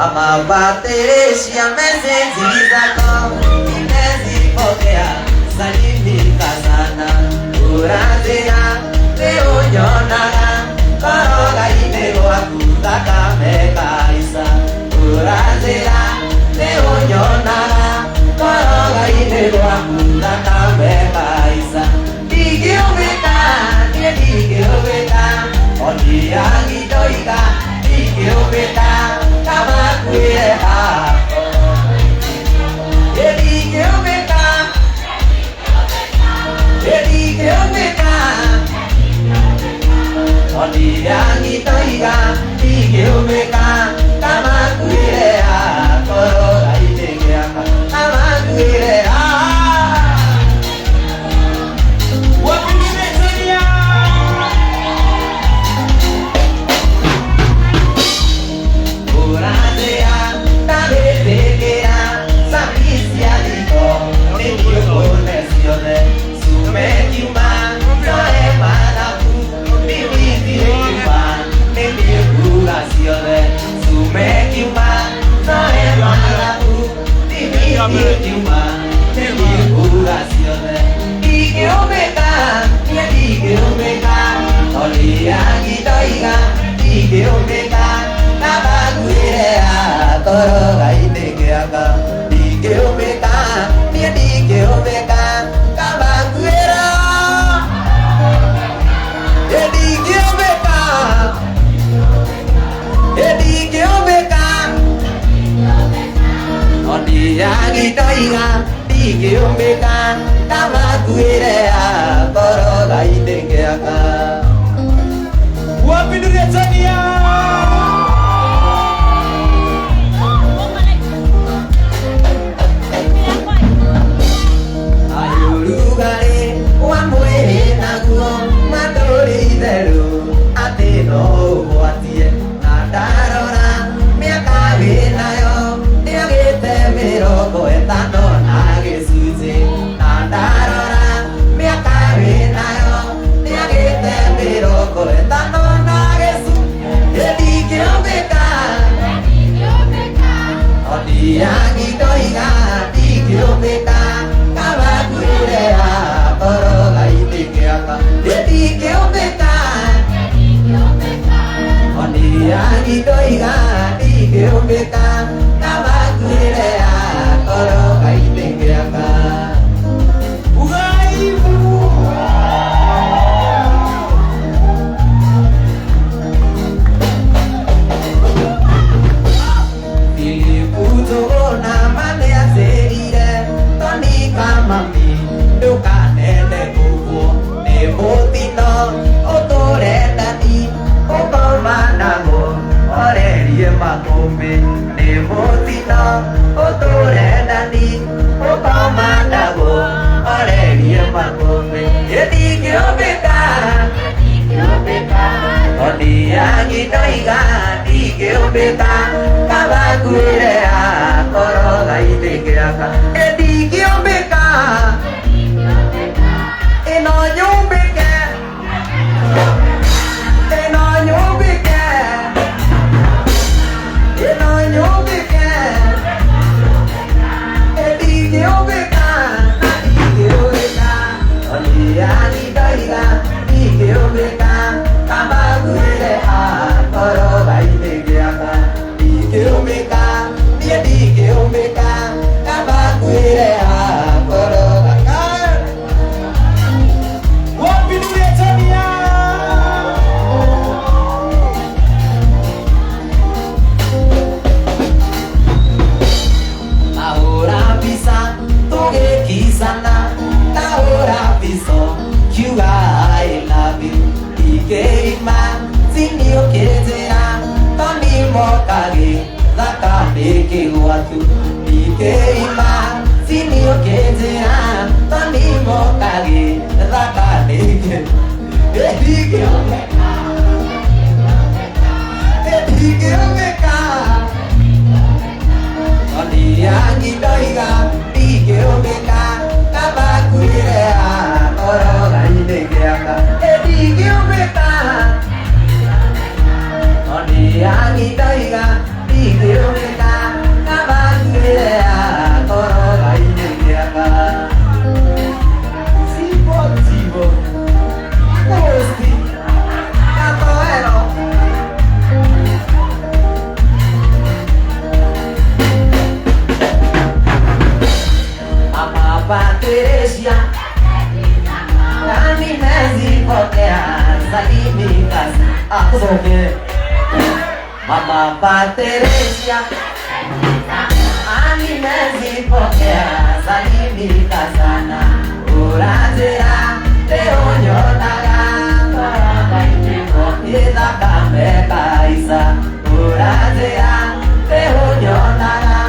Amabate siameze zilizako Inezi pokea salimi kazana Urazina leo nyonaga Koroga ine wakutaka meka isa Urazina leo nyonaga Koroga ine wakutaka meka isa Digiobeka, digiobeka Ondiagi doiga, digiobeka Kamakuye hako Digiobeka Digiobeka Ondiagi doiga, digiobeka Kamakuye hako Aidegeaka, kamakuye hako Wapi dunia Tanzania? Dia digeomeka, kabakuye Akosoke Mama Patricia Ani mezipokea salimika sana Urazira teonyotaga Koroga itiko Idhakame kaisa Urazira teonyotaga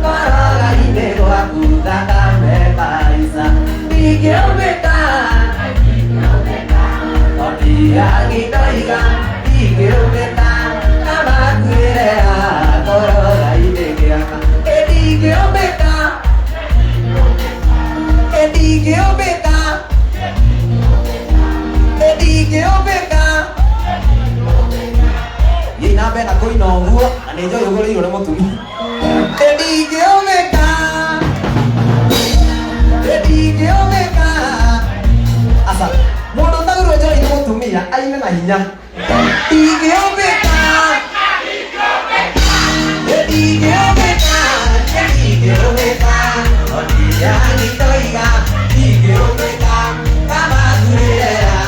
Koroga itiko Akudhakame kaisa Dikiomeka Odia gitoiga Dikiomeka Kamakuirea Koroga itekiaka Dikiomeka Dikiomeka Dikiomeka Inapenda kuina ũguo na nĩ njũĩ ũgũrĩirwo nĩ mũtumia Dikiomeka Dikiomeka Asa mũndũ ũtagũrwo njũĩ nĩ mũtumia aine na hinya Dikiomeka Dikiomeka Dikiomeka Odia gitoiga Dikiomeka Kamakuirea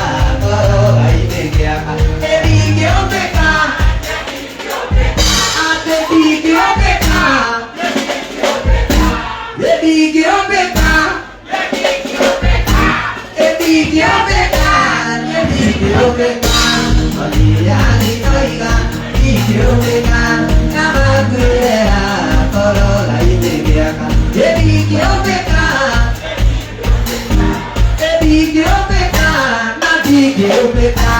Koroga itekiaka Dikiomeka Ate Dikiomeka Dikiomeka Dikiomeka Dikiomeka Odia gitoiga Dikiomeka Kamakuirea Koroga itekiaka Dikiomeka Dikiomeka Na Dikiomeka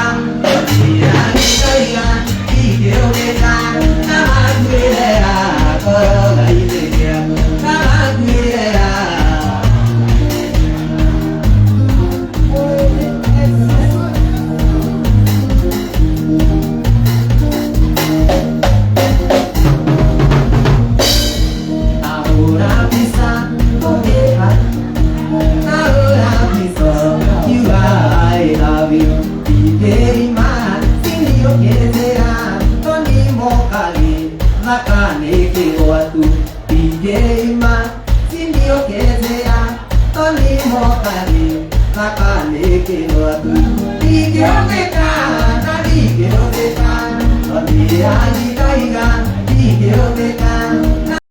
Odia gitoiga Dikiomeka Kamakuirea Koroga itekiaka Kamakuirea Ahora bisa melihat Ahora bisa you I love you Digerima Sini yo kezera Toni mokali Nakane kiwatu Digerima Sini yo kezera Toni mokali Nakane kiwatu Digeromeka Na digeromeka Toni agitoiga Digeromeka